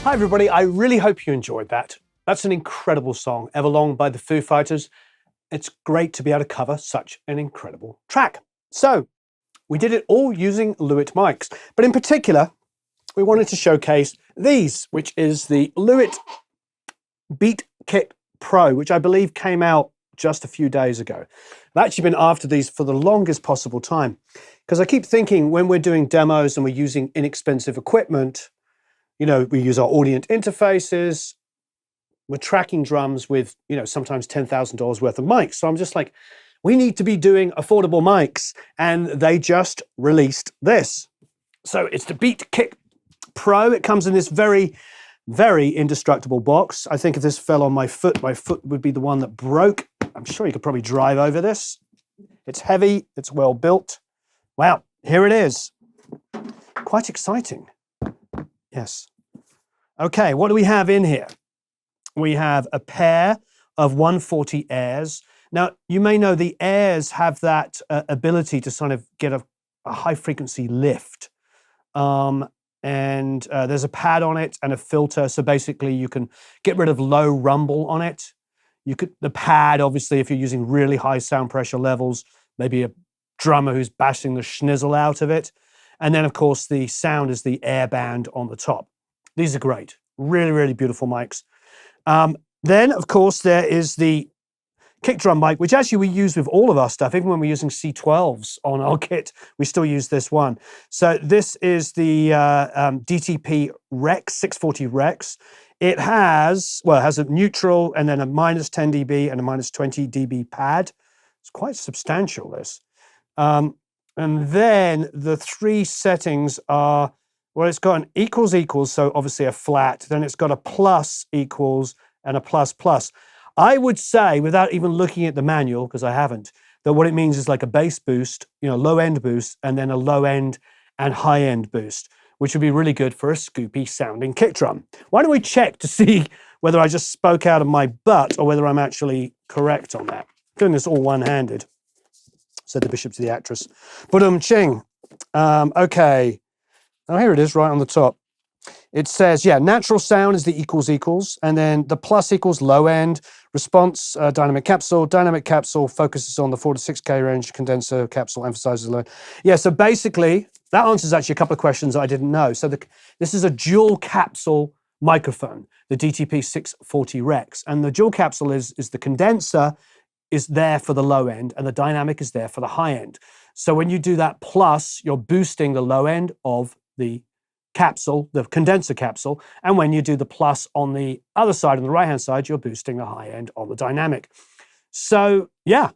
Hi everybody, I really hope you enjoyed that. That's an incredible song, Everlong by the Foo Fighters. It's great to be able to cover such an incredible track. So, we did it all using Lewitt mics, but in particular, we wanted to showcase these, which is the Lewitt Beat Kit Pro, which I believe came out just a few days ago. I've actually been after these for the longest possible time, because I keep thinking when we're doing demos and we're using inexpensive equipment, you know, we use our audio interfaces, we're tracking drums with, you know, sometimes $10,000 worth of mics. So I'm just like, we need to be doing affordable mics. And they just released this. So it's the Beat Kit Pro. It comes in this very, very indestructible box. I think if this fell on my foot would be the one that broke. I'm sure you could probably drive over this. It's heavy, it's well built. Wow, here it is. Quite exciting. Yes. Okay, what do we have in here? We have a pair of 140 airs. Now, you may know the airs have that ability to sort of get a high frequency lift. And there's a pad on it and a filter. So basically you can get rid of low rumble on it. The pad, obviously, if you're using really high sound pressure levels, maybe a drummer who's bashing the schnizzle out of it. And then, of course, the sound is the air band on the top. These are great. Really, really beautiful mics. Then, of course, there is the kick drum mic, which actually we use with all of our stuff. Even when we're using C12s on our kit, we still use this one. So this is the DTP Rex, 640 Rex. It has a neutral and then a minus 10 dB and a minus 20 dB pad. It's quite substantial, this. And then the three settings are, well, it's got an equals equals, so obviously a flat. Then it's got a plus equals and a plus plus. I would say, without even looking at the manual, because I haven't, that what it means is like a bass boost, you know, low end boost, and then a low end and high end boost, which would be really good for a scoopy sounding kick drum. Why don't we check to see whether I just spoke out of my butt or whether I'm actually correct on that? Doing this all one-handed, said the bishop to the actress. Ching. Okay. Oh, here it is right on the top. It says, yeah, natural sound is the equals equals, and then the plus equals low end, response, dynamic capsule focuses on the 4 to 6K range, condenser capsule emphasizes low. Yeah, so basically, that answers actually a couple of questions I didn't know. So this is a dual capsule microphone, the DTP 640 Rex, and the dual capsule is the condenser is there for the low end, and the dynamic is there for the high end. So when you do that plus, you're boosting the low end of the capsule, the condenser capsule, and when you do the plus on the other side, on the right-hand side, you're boosting the high end on the dynamic. So yeah,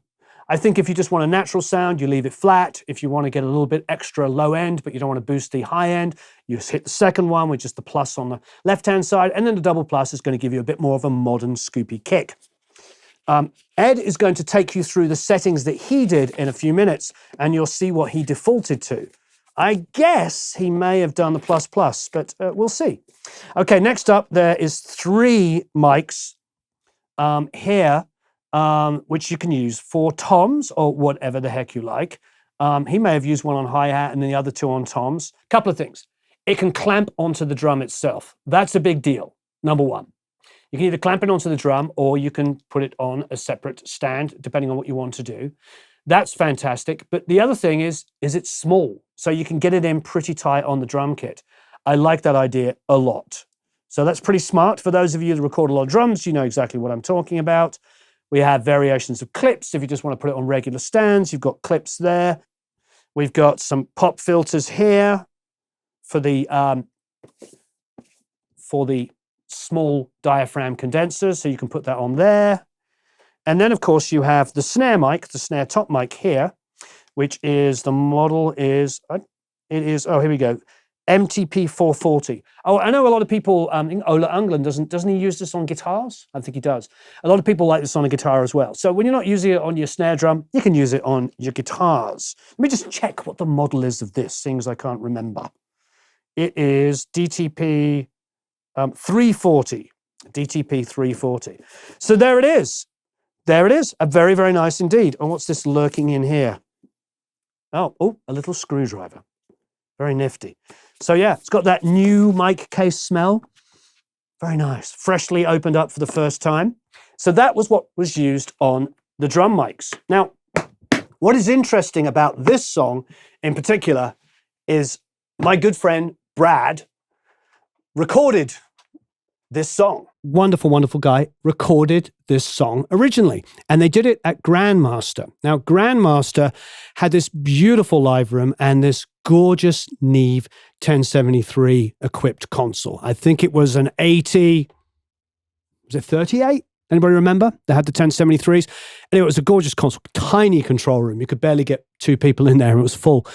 I think if you just want a natural sound, you leave it flat. If you want to get a little bit extra low end, but you don't want to boost the high end, you just hit the second one with just the plus on the left-hand side, and then the double plus is going to give you a bit more of a modern scoopy kick. Ed is going to take you through the settings that he did in a few minutes, and you'll see what he defaulted to. I guess he may have done the plus plus, but we'll see. Okay, next up, there is 3 mics here, which you can use for toms or whatever the heck you like. He may have used one on hi-hat and then the other 2 on toms. Couple of things. It can clamp onto the drum itself. That's a big deal, number one. You can either clamp it onto the drum or you can put it on a separate stand, depending on what you want to do. That's fantastic. But the other thing is it's small, so you can get it in pretty tight on the drum kit. I like that idea a lot. So that's pretty smart. For those of you that record a lot of drums, you know exactly what I'm talking about. We have variations of clips. If you just want to put it on regular stands, you've got clips there. We've got some pop filters here for the small diaphragm condensers, so you can put that on there. And then, of course, you have the snare mic, the snare top mic here, which is, the model is, oh, here we go, MTP 440. Oh, I know a lot of people, I think Ola Unglund, doesn't he use this on guitars? I think he does. A lot of people like this on a guitar as well. So when you're not using it on your snare drum, you can use it on your guitars. Let me just check what the model is of this, seeing as I can't remember. It is DTP 340, DTP 340. So there it is. There it is. A very, very nice indeed. And what's this lurking in here? Oh, a little screwdriver. Very nifty. So yeah, it's got that new mic case smell. Very nice. Freshly opened up for the first time. So that was what was used on the drum mics. Now, what is interesting about this song in particular is my good friend Brad recorded this song. Wonderful, wonderful guy recorded this song originally, and they did it at Grandmaster. Now, Grandmaster had this beautiful live room and this gorgeous Neve 1073 equipped console. I think it was an 80, was it 38? Anybody remember? They had the 1073s, and it was a gorgeous console, tiny control room. You could barely get 2 people in there, and it was full.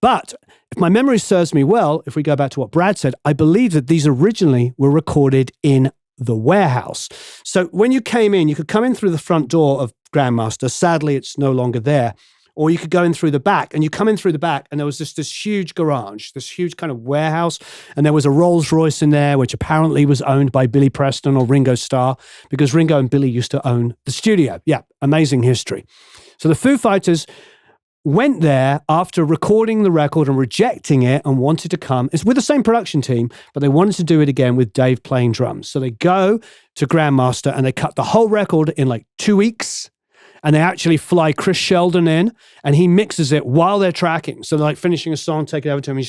But if my memory serves me well, if we go back to what Brad said, I believe that these originally were recorded in the warehouse. So when you came in, you could come in through the front door of Grandmaster. Sadly, it's no longer there. Or you could go in through the back, and you come in through the back, and there was this huge garage, this huge kind of warehouse, and there was a Rolls Royce in there, which apparently was owned by Billy Preston or Ringo Starr, because Ringo and Billy used to own the studio. Yeah, amazing history. So the Foo Fighters went there after recording the record and rejecting it and wanted to come. It's with the same production team, but they wanted to do it again with Dave playing drums. So they go to Grandmaster and they cut the whole record in like 2 weeks. And they actually fly Chris Sheldon in, and he mixes it while they're tracking. So they're like finishing a song, take it over to him.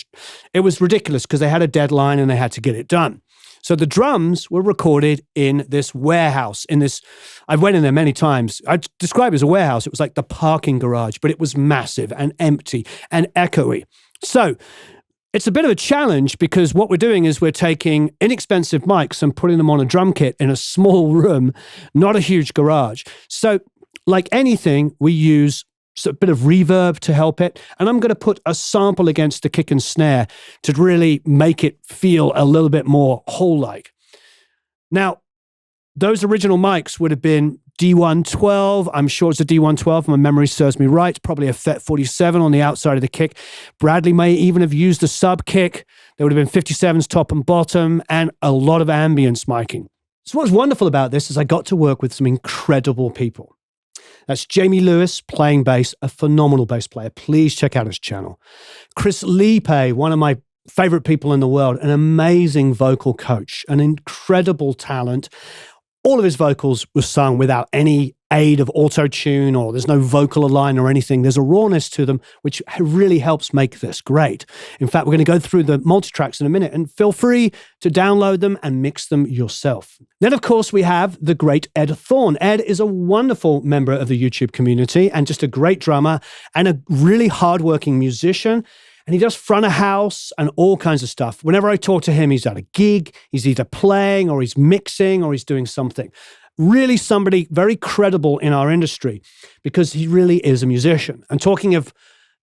It was ridiculous because they had a deadline and they had to get it done. So the drums were recorded in this warehouse, I went in there many times. I describe it as a warehouse. It was like the parking garage, but it was massive and empty and echoey. So it's a bit of a challenge because what we're doing is we're taking inexpensive mics and putting them on a drum kit in a small room, not a huge garage. So like anything, we use a bit of reverb to help it. And I'm going to put a sample against the kick and snare to really make it feel a little bit more whole-like. Now, those original mics would have been D112. I'm sure it's a D112. My memory serves me right. Probably a FET 47 on the outside of the kick. Bradley may even have used a sub kick. There would have been 57s top and bottom and a lot of ambience miking. So what's wonderful about this is I got to work with some incredible people. That's Jamie Lewis playing bass, a phenomenal bass player. Please check out his channel. Chris Lipe, one of my favorite people in the world, an amazing vocal coach, an incredible talent. All of his vocals were sung without any aid of auto-tune, or there's no vocal align or anything. There's a rawness to them, which really helps make this great. In fact, we're going to go through the multitracks in a minute, and feel free to download them and mix them yourself. Then, of course, we have the great Ed Thorne. Ed is a wonderful member of the YouTube community and just a great drummer and a really hardworking musician. And he does front of house and all kinds of stuff. Whenever I talk to him, he's at a gig, he's either playing or he's mixing or he's doing something. Really somebody very credible in our industry because he really is a musician. And talking of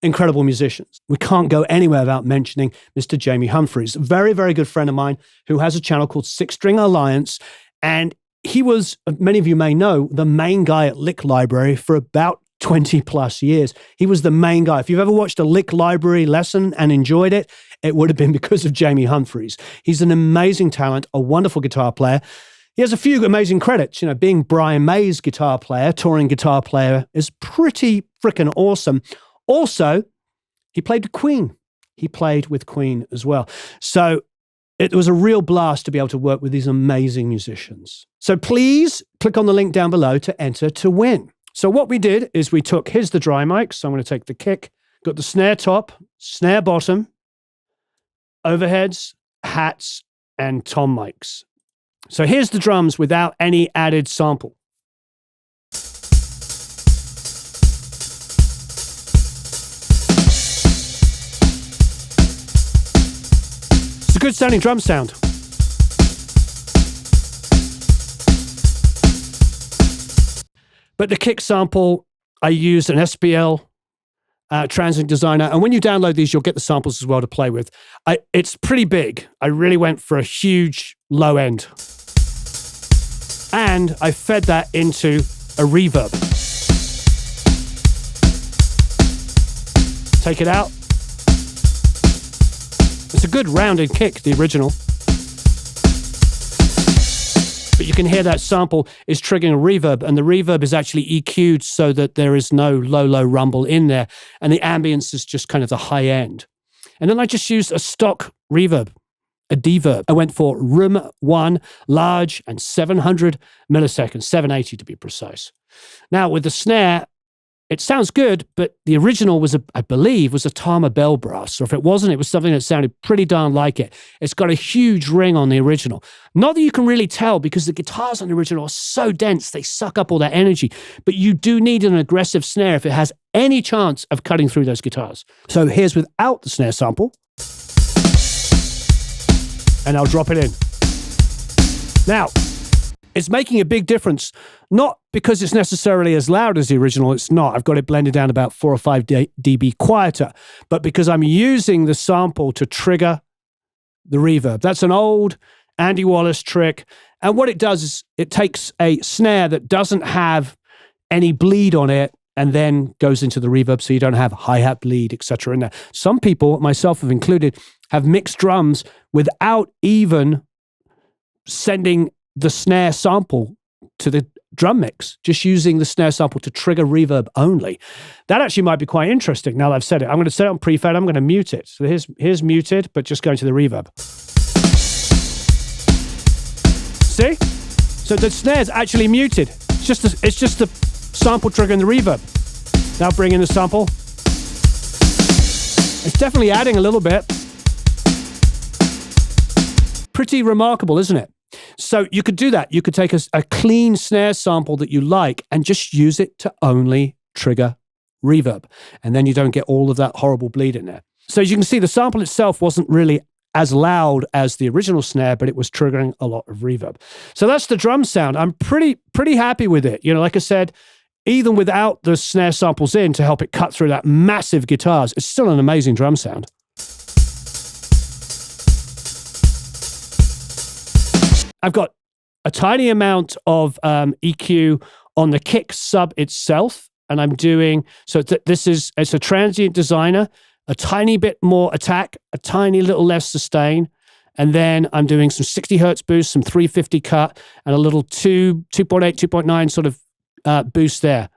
incredible musicians, we can't go anywhere without mentioning Mr. Jamie Humphries, a very, very good friend of mine who has a channel called Six String Alliance. And he was, many of you may know, the main guy at Lick Library for about 20 plus years. He was the main guy. If you've ever watched a Lick Library lesson and enjoyed it, it would have been because of Jamie Humphries. He's an amazing talent, a wonderful guitar player. He has a few amazing credits. You know, being Brian May's guitar player, touring guitar player, is pretty freaking awesome. Also, he played with Queen. He played with Queen as well. So it was a real blast to be able to work with these amazing musicians. So please click on the link down below to enter to win. So what we did is we took, here's the dry mic. So I'm going to take the kick, got the snare top, snare bottom, overheads, hats, and tom mics. So here's the drums without any added sample. It's a good sounding drum sound. But the kick sample, I used an SPL Transient Designer. And when you download these, you'll get the samples as well to play with. It's pretty big. I really went for a huge low end. And I fed that into a reverb. Take it out. It's a good rounded kick, the original. But you can hear that sample is triggering a reverb, and the reverb is actually EQ'd so that there is no low rumble in there, and the ambience is just kind of the high end. And then I just used a stock reverb, a deverb. I went for room 1, large, and 700 milliseconds, 780 to be precise. Now, with the snare, it sounds good, but the original was, I believe, was a Tama bell brass. Or if it wasn't, it was something that sounded pretty darn like it. It's got a huge ring on the original. Not that you can really tell because the guitars on the original are so dense, they suck up all that energy. But you do need an aggressive snare if it has any chance of cutting through those guitars. So here's without the snare sample. And I'll drop it in. Now, it's making a big difference, not because it's necessarily as loud as the original, it's not. I've got it blended down about 4 or 5 dB quieter, but because I'm using the sample to trigger the reverb. That's an old Andy Wallace trick, and what it does is it takes a snare that doesn't have any bleed on it and then goes into the reverb so you don't have hi-hat bleed, etc. in there. Some people, myself have included, have mixed drums without even sending the snare sample to the drum mix, just using the snare sample to trigger reverb only. That actually might be quite interesting now that I've said it. I'm going to set it on prefade, I'm going to mute it. So here's muted, but just going to the reverb. See? So the snare's actually muted. It's just the sample triggering the reverb. Now bring in the sample. It's definitely adding a little bit. Pretty remarkable, isn't it? So you could do that. You could take a clean snare sample that you like and just use it to only trigger reverb. And then you don't get all of that horrible bleed in there. So as you can see, the sample itself wasn't really as loud as the original snare, but it was triggering a lot of reverb. So that's the drum sound. I'm pretty happy with it. You know, like I said, even without the snare samples in to help it cut through that massive guitars, it's still an amazing drum sound. I've got a tiny amount of EQ on the kick sub itself, and I'm doing, so it's a transient designer, a tiny bit more attack, a tiny little less sustain, and then I'm doing some 60 hertz boost, some 350 cut, and a little 2.8, 2.9 sort of boost there.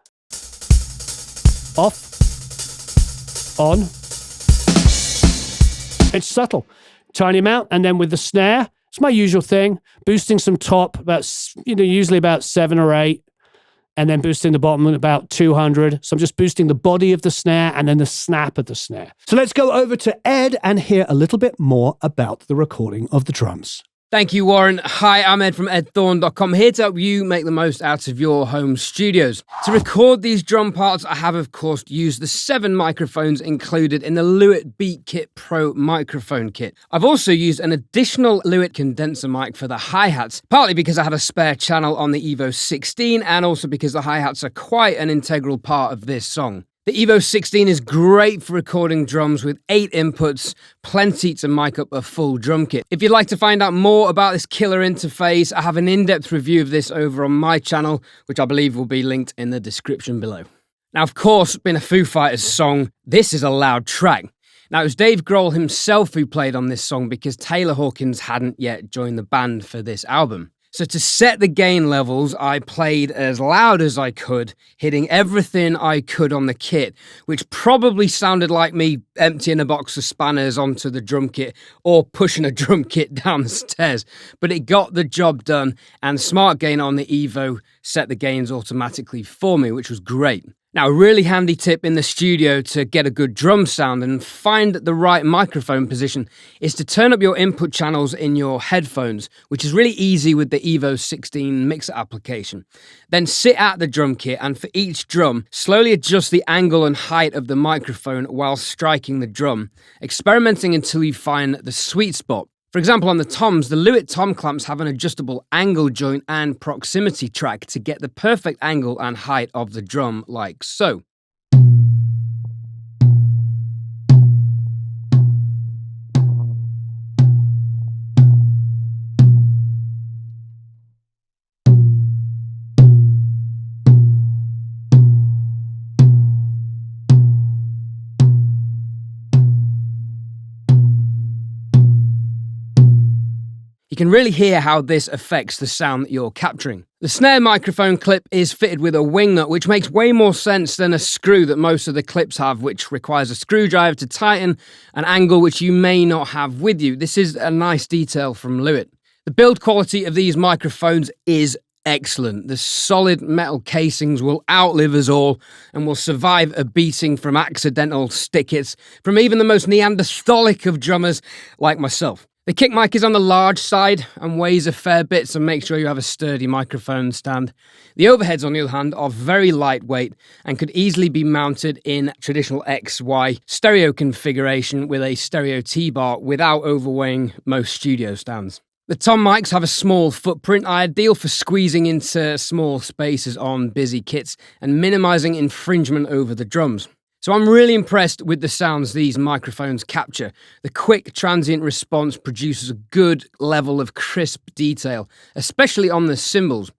Off, on. It's subtle, tiny amount, and then with the snare, it's my usual thing, boosting some top, usually about 7 or 8, and then boosting the bottom at about 200. So I'm just boosting the body of the snare and then the snap of the snare. So let's go over to Ed and hear a little bit more about the recording of the drums. Thank you, Warren. Hi, I'm Ed from edthorn.com, here to help you make the most out of your home studios. To record these drum parts, I have, of course, used the 7 microphones included in the Lewitt Beat Kit Pro microphone kit. I've also used an additional Lewitt condenser mic for the hi-hats, partly because I had a spare channel on the Evo 16 and also because the hi-hats are quite an integral part of this song. The Evo 16 is great for recording drums with 8 inputs, plenty to mic up a full drum kit. If you'd like to find out more about this killer interface, I have an in-depth review of this over on my channel, which I believe will be linked in the description below. Now, of course, being a Foo Fighters song, this is a loud track. Now, it was Dave Grohl himself who played on this song because Taylor Hawkins hadn't yet joined the band for this album. So to set the gain levels, I played as loud as I could, hitting everything I could on the kit, which probably sounded like me emptying a box of spanners onto the drum kit or pushing a drum kit down the stairs. But it got the job done, and Smart Gain on the Evo set the gains automatically for me, which was great. Now, a really handy tip in the studio to get a good drum sound and find the right microphone position is to turn up your input channels in your headphones, which is really easy with the Evo 16 mixer application. Then sit at the drum kit and for each drum, slowly adjust the angle and height of the microphone while striking the drum, experimenting until you find the sweet spot. For example, on the toms, the Lewitt tom clamps have an adjustable angle joint and proximity track to get the perfect angle and height of the drum, like so. You can really hear how this affects the sound that you're capturing. The snare microphone clip is fitted with a wing nut, which makes way more sense than a screw that most of the clips have, which requires a screwdriver to tighten an angle which you may not have with you. This is a nice detail from Lewitt. The build quality of these microphones is excellent. The solid metal casings will outlive us all and will survive a beating from accidental stick hits from even the most Neanderthalic of drummers like myself. The kick mic is on the large side and weighs a fair bit, so make sure you have a sturdy microphone stand. The overheads, on the other hand, are very lightweight and could easily be mounted in traditional XY stereo configuration with a stereo T-bar without overweighing most studio stands. The tom mics have a small footprint, ideal for squeezing into small spaces on busy kits and minimizing infringement over the drums. So I'm really impressed with the sounds these microphones capture. The quick transient response produces a good level of crisp detail, especially on the cymbals.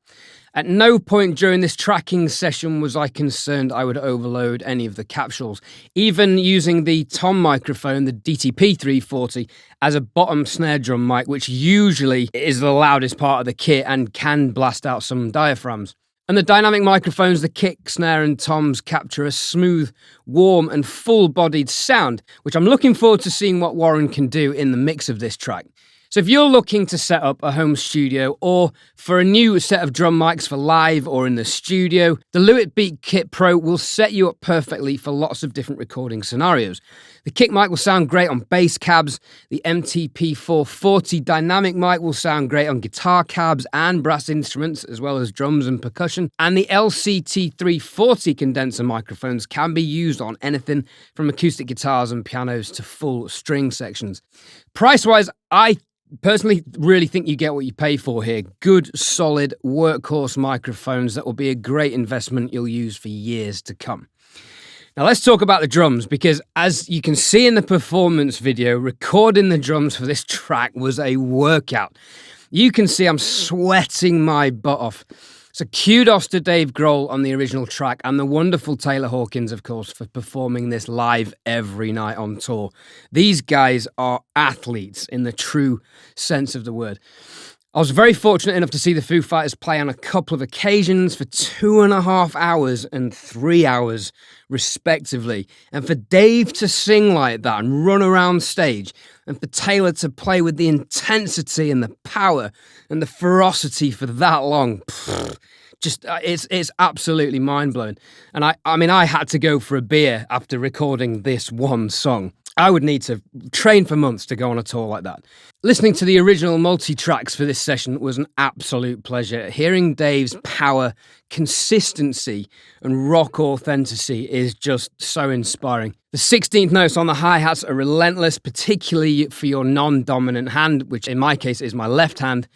At no point during this tracking session was I concerned I would overload any of the capsules. Even using the tom microphone, the DTP 340, as a bottom snare drum mic, which usually is the loudest part of the kit and can blast out some diaphragms. And the dynamic microphones, the kick, snare and toms capture a smooth, warm and full-bodied sound, which I'm looking forward to seeing what Warren can do in the mix of this track. So if you're looking to set up a home studio or for a new set of drum mics for live or in the studio, the Lewitt Beat Kit Pro will set you up perfectly for lots of different recording scenarios. The kick mic will sound great on bass cabs, the MTP 440 dynamic mic will sound great on guitar cabs and brass instruments, as well as drums and percussion, and the LCT 340 condenser microphones can be used on anything from acoustic guitars and pianos to full string sections. Price-wise, I personally really think you get what you pay for here. Good, solid, workhorse microphones that will be a great investment you'll use for years to come. Now let's talk about the drums, because as you can see in the performance video, recording the drums for this track was a workout. You can see I'm sweating my butt off. So kudos to Dave Grohl on the original track and the wonderful Taylor Hawkins, of course, for performing this live every night on tour. These guys are athletes in the true sense of the word. I was very fortunate enough to see the Foo Fighters play on a couple of occasions for 2.5 hours and 3 hours, respectively. And for Dave to sing like that and run around stage, and for Taylor to play with the intensity and the power and the ferocity for that long, it's absolutely mind-blowing. And I had to go for a beer after recording this one song. I would need to train for months to go on a tour like that. Listening to the original multi-tracks for this session was an absolute pleasure. Hearing Dave's power, consistency, and rock authenticity is just so inspiring. The 16th notes on the hi-hats are relentless, particularly for your non-dominant hand, which in my case is my left hand.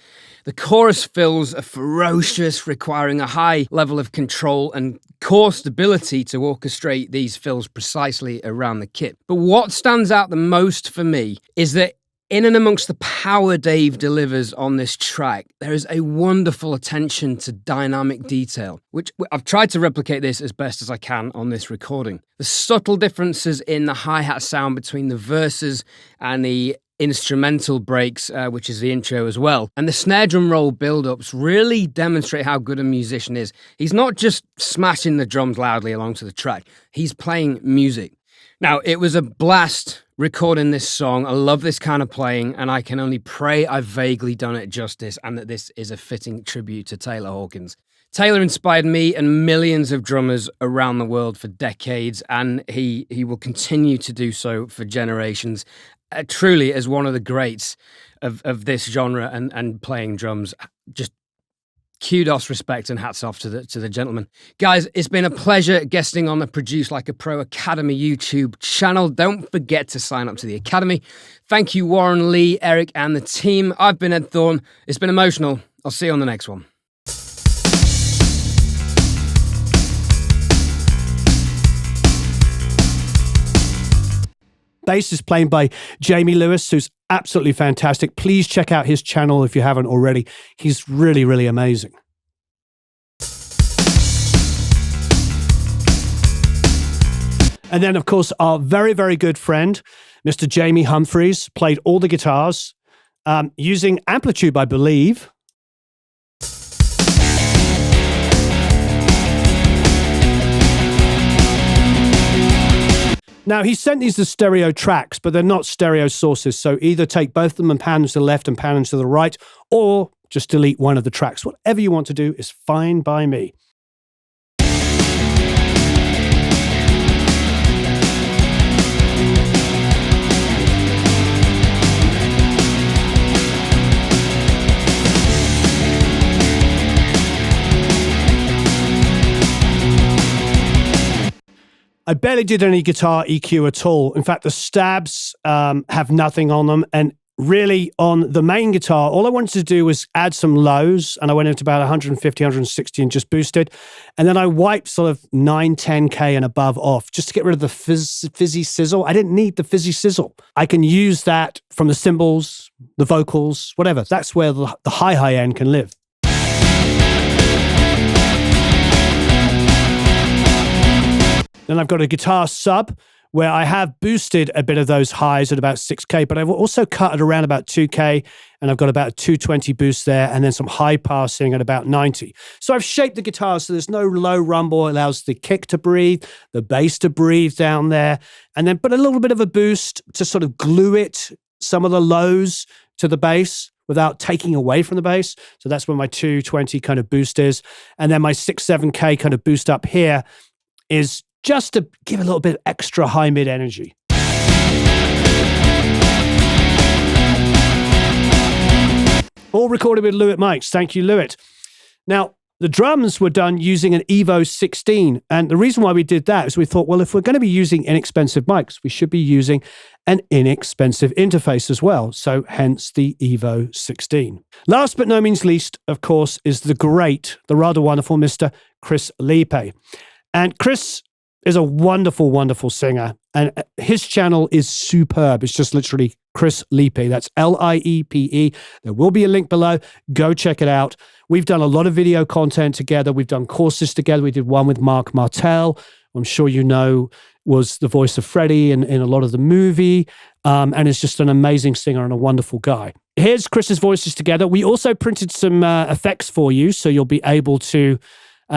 The chorus fills are ferocious, requiring a high level of control and core stability to orchestrate these fills precisely around the kit. But what stands out the most for me is that in and amongst the power Dave delivers on this track, there is a wonderful attention to dynamic detail, which I've tried to replicate this as best as I can on this recording. The subtle differences in the hi-hat sound between the verses and the instrumental breaks, which is the intro as well, and the snare drum roll build-ups really demonstrate how good a musician is. He's not just smashing the drums loudly along to the track, he's playing music. Now, it was a blast recording this song. I love this kind of playing, and I can only pray I've vaguely done it justice and that this is a fitting tribute to Taylor Hawkins. Taylor inspired me and millions of drummers around the world for decades, and he will continue to do so for generations. Truly as one of the greats of this genre and playing drums. Just kudos, respect, and hats off to the gentleman. Guys, it's been a pleasure guesting on the Produce Like a Pro Academy YouTube channel. Don't forget to sign up to the Academy. Thank you, Warren, Lee, Eric, and the team. I've been Ed Thorne. It's been emotional. I'll see you on the next one. Bass is played by Jamie Lewis, who's absolutely fantastic. Please check out his channel if you haven't already. He's really, really amazing. And then, of course, our very, very good friend, Mr. Jamie Humphries, played all the guitars using Amplitude, I believe. Now, he sent these as stereo tracks, but they're not stereo sources. So either take both of them and pan them to the left and pan them to the right, or just delete one of the tracks. Whatever you want to do is fine by me. I barely did any guitar EQ at all. In fact, the stabs have nothing on them. And really, on the main guitar, all I wanted to do was add some lows. And I went into about 150, 160 and just boosted. And then I wiped sort of 9, 10K and above off just to get rid of the fizzy sizzle. I didn't need the fizzy sizzle. I can use that from the cymbals, the vocals, whatever. That's where the high end can live. Then I've got a guitar sub where I have boosted a bit of those highs at about 6K, but I've also cut at around about 2K, and I've got about a 220 boost there, and then some high passing at about 90. So I've shaped the guitar so there's no low rumble. It allows the kick to breathe, the bass to breathe down there, and then put a little bit of a boost to sort of glue it, some of the lows to the bass without taking away from the bass. So that's where my 220 kind of boost is. And then my 6, 7K kind of boost up here is just to give a little bit extra high mid energy. All recorded with Lewitt mics. Thank you, Lewitt. Now, the drums were done using an Evo 16. And the reason why we did that is we thought, well, if we're going to be using inexpensive mics, we should be using an inexpensive interface as well. So hence the Evo 16. Last but no means least, of course, is the rather wonderful Mr. Chris Lewitt. And Chris is a wonderful, wonderful singer. And his channel is superb. It's just literally Chris Lewitt. That's Liepe. There will be a link below. Go check it out. We've done a lot of video content together. We've done courses together. We did one with Mark Martel. I'm sure you know was the voice of Freddie in a lot of the movie. And is just an amazing singer and a wonderful guy. Here's Chris's voices together. We also printed some effects for you, so you'll be able to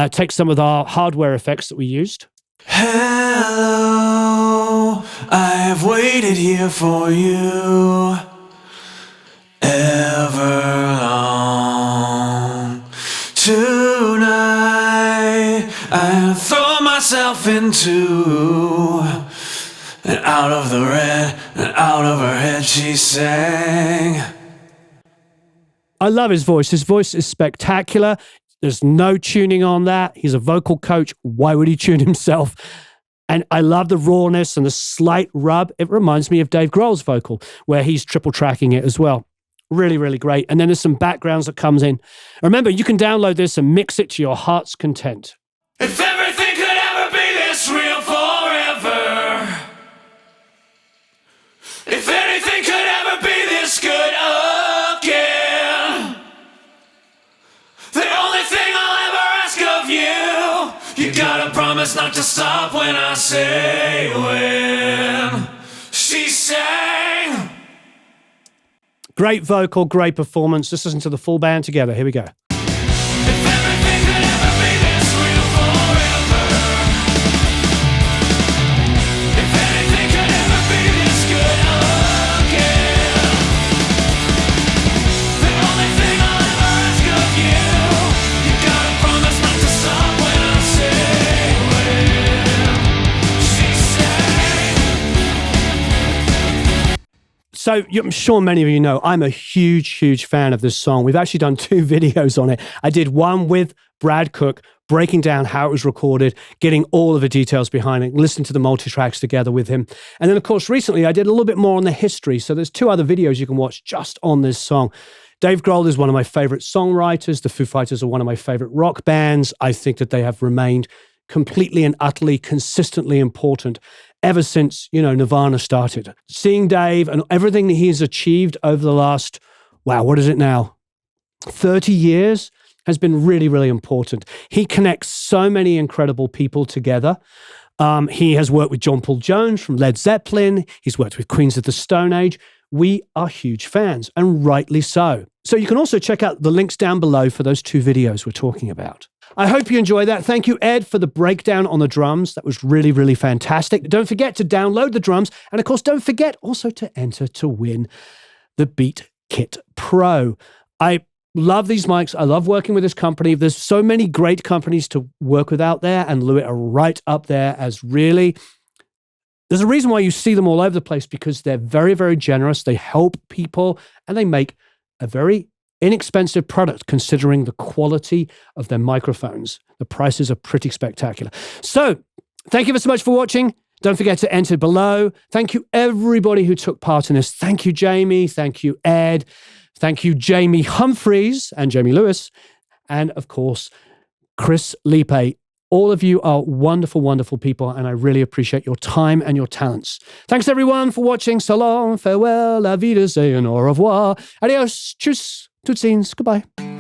take some of our hardware effects that we used. Hello, I have waited here for you Everlong. Tonight I throw myself into and out of the red and out of her head she sang. I love his voice. His voice is spectacular. There's no tuning on that. He's a vocal coach. Why would he tune himself? And I love the rawness and the slight rub. It reminds me of Dave Grohl's vocal, where he's triple tracking it as well. Really, really great. And then there's some backgrounds that comes in. Remember, you can download this and mix it to your heart's content. If everything could ever be this real forever, if anything could ever be this good again, the only thing I'll ever ask of you, you gotta promise not to stop when I say when. She sang. Great vocal, great performance. Let's listen to the full band together. Here we go. If everything could ever be this real forever, if anything could ever be this good again, the only thing I'll ever ask of you, you gotta promise not to stop when I say when. She sang. So I'm sure many of you know, I'm a huge, huge fan of this song. We've actually done 2 videos on it. I did one with Brad Cook, breaking down how it was recorded, getting all of the details behind it, listening to the multitracks together with him. And then, of course, recently I did a little bit more on the history. So there's 2 other videos you can watch just on this song. Dave Grohl is one of my favorite songwriters. The Foo Fighters are one of my favorite rock bands. I think that they have remained completely and utterly consistently important ever since, Nirvana started. Seeing Dave and everything that he's achieved over the last, what is it now? 30 years has been really, really important. He connects so many incredible people together. He has worked with John Paul Jones from Led Zeppelin. He's worked with Queens of the Stone Age. We are huge fans, and rightly so. So you can also check out the links down below for those 2 videos we're talking about. I hope you enjoyed that. Thank you, Ed, for the breakdown on the drums. That was really, really fantastic. Don't forget to download the drums. And of course, don't forget also to enter to win the Beat Kit Pro. I love these mics. I love working with this company. There's so many great companies to work with out there, and Lewitt are right up there as really... There's a reason why you see them all over the place, because they're very, very generous. They help people, and they make a very inexpensive product considering the quality of their microphones. The prices are pretty spectacular. So thank you so much for watching. Don't forget to enter below. Thank you everybody who took part in this. Thank you, Jamie. Thank you, Ed. Thank you, Jamie Humphreys and Jamie Lewis. And of course, Chris Lipe. All of you are wonderful, wonderful people, and I really appreciate your time and your talents. Thanks everyone for watching. So long, farewell, la wiedersehen, au revoir, adios, tschüss, tutsins, goodbye.